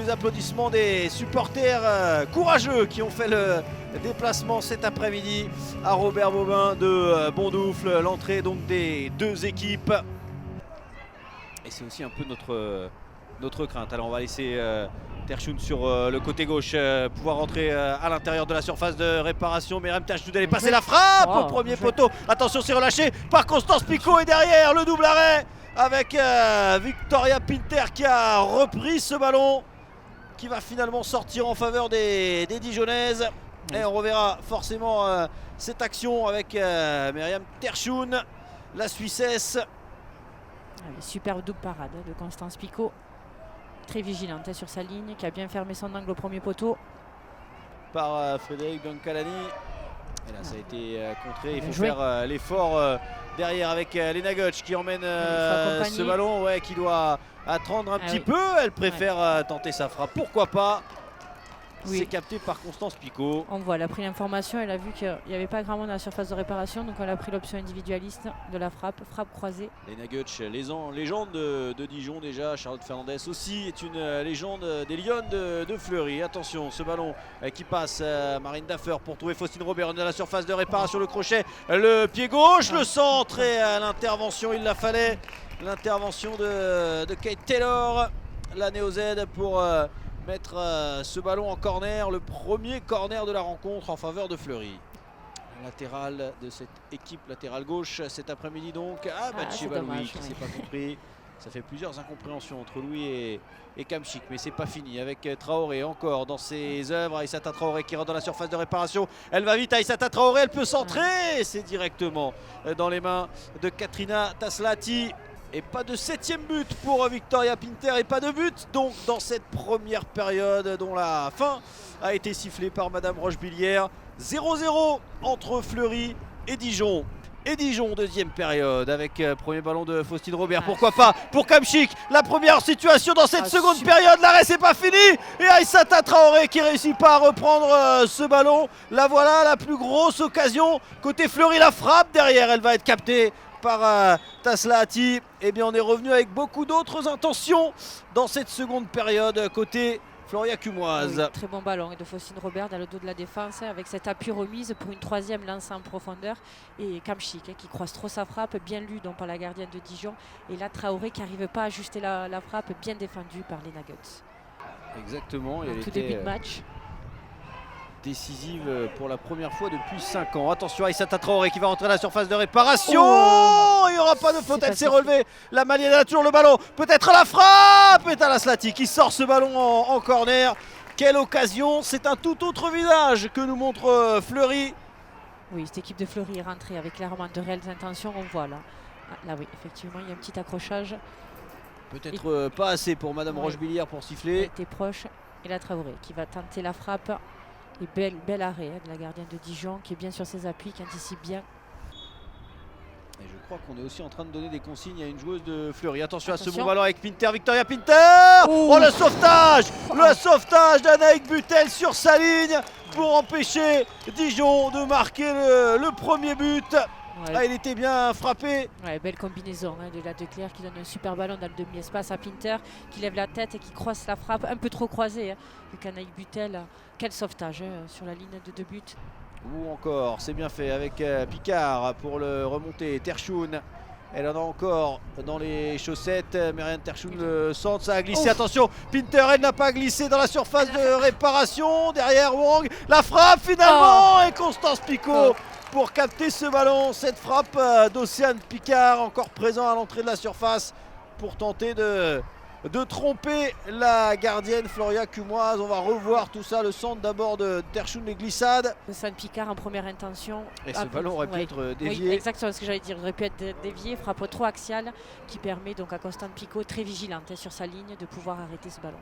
les applaudissements des supporters courageux qui ont fait le déplacement cet après-midi à Robert Bobin de Bondoufle. L'entrée donc des deux équipes. Et c'est aussi un peu notre crainte. Alors on va laisser Terchoun sur le côté gauche pouvoir rentrer à l'intérieur de la surface de réparation. Myriam Terchoun, elle est passée la frappe au premier poteau. Attention, c'est relâché par Constance Picot et derrière le double arrêt avec Victoria Pinter qui a repris ce ballon, qui va finalement sortir en faveur des Dijonnaises. Et on reverra forcément cette action avec Myriam Terchoun, la Suissesse. Superbe double parade de Constance Picot, très vigilante sur sa ligne, qui a bien fermé son angle au premier poteau. Par Frédéric Biancalani. Et là ça a été contré, il faut faire l'effort derrière avec Lena Götz qui emmène ce ballon, qui doit attendre un petit peu. Elle préfère tenter sa frappe, pourquoi pas. C'est capté par Constance Picot. On voit, elle a pris l'information, elle a vu qu'il n'y avait pas grand monde à la surface de réparation, donc elle a pris l'option individualiste de la frappe croisée. Lena Götz, légende de Dijon déjà. Charlotte Fernandez aussi est une légende des Lionnes de Fleury. Attention, ce ballon qui passe, Marine Daffer pour trouver Faustine Robert à la surface de réparation, le crochet, le pied gauche, le centre et l'intervention, il la fallait. L'intervention de Kate Taylor, la Néo-Z pour mettre ce ballon en corner, le premier corner de la rencontre en faveur de Fleury. Latéral de cette équipe, latéral gauche cet après-midi donc. Batsheva Louis qui s'est pas compris. Ça fait plusieurs incompréhensions entre Louis et Kamchik, mais c'est pas fini avec Traoré encore dans ses œuvres. Aïssata Traoré qui rentre dans la surface de réparation. Elle va vite, Aïssata Traoré, elle peut centrer. C'est directement dans les mains de Katrina Taslati. Et pas de 7e but pour Victoria Pinter et pas de but donc dans cette première période dont la fin a été sifflée par Madame Rochebillière. 0-0 entre Fleury et Dijon. Et Dijon, deuxième période avec premier ballon de Faustine Robert. Pourquoi pas pour Kamchik, la première situation dans cette seconde période. L'arrêt c'est pas fini. Et Aïssata Traoré qui réussit pas à reprendre ce ballon. La voilà, la plus grosse occasion. Côté Fleury, la frappe derrière, elle va être captée par Taslati. Et bien on est revenu avec beaucoup d'autres intentions dans cette seconde période côté Floria Cumoise. Très bon ballon de Faustine Robert dans le dos de la défense avec cette appui remise pour une troisième lance en profondeur. Et Kamchik qui croise trop sa frappe, bien lu donc par la gardienne de Dijon. Et là Traoré qui n'arrive pas à ajuster la frappe, bien défendue par Lena Götz. Exactement, et elle tout début de match. Décisive pour la première fois depuis 5 ans. Attention, Aïssata Traoré qui va rentrer à la surface de réparation. Il n'y aura pas de faute, elle s'est relevée. La Malienne a toujours le ballon. Peut-être la frappe. Et Taslati qui sort ce ballon en corner. Quelle occasion. C'est un tout autre visage que nous montre Fleury. Oui, cette équipe de Fleury est rentrée avec clairement de réelles intentions. On voit là. Là oui, effectivement, il y a un petit accrochage. Peut-être pas assez pour Madame Rochebillière pour siffler. Elle était proche. Et la Traoré qui va tenter la frappe. Et bel arrêt de la gardienne de Dijon qui est bien sur ses appuis, qui anticipe bien. Et je crois qu'on est aussi en train de donner des consignes à une joueuse de Fleury. Attention à ce bon ballon avec Pinter, Victoria Pinter. Oh le sauvetage. Le sauvetage d'Anaïk Butel sur sa ligne pour empêcher Dijon de marquer le premier but. Là, il était bien frappé. Belle combinaison de la Declercq qui donne un super ballon dans le demi-espace à Pinter, qui lève la tête et qui croise la frappe, un peu trop croisée. Avec Anaïk Butel, quel sauvetage sur la ligne de 2 buts. Ou encore, c'est bien fait avec Picard pour le remonter. Terchoun, elle en a encore dans les chaussettes. Myriam Terchoun, le centre, ça a glissé. Attention, Pinter, elle n'a pas glissé dans la surface de réparation. Derrière Wang, la frappe finalement. Et Constance Picot pour capter ce ballon. Cette frappe d'Océane Picard, encore présent à l'entrée de la surface pour tenter de tromper la gardienne Floria Cumoise. On va revoir tout ça. Le centre d'abord de Terchoun, les glissades. Océane Picard en première intention. Et ce ballon aurait pu être dévié. Oui, exactement ce que j'allais dire. Il aurait pu être dévié. Frappe trop axiale qui permet donc à Constance Picot, très vigilante sur sa ligne, de pouvoir arrêter ce ballon.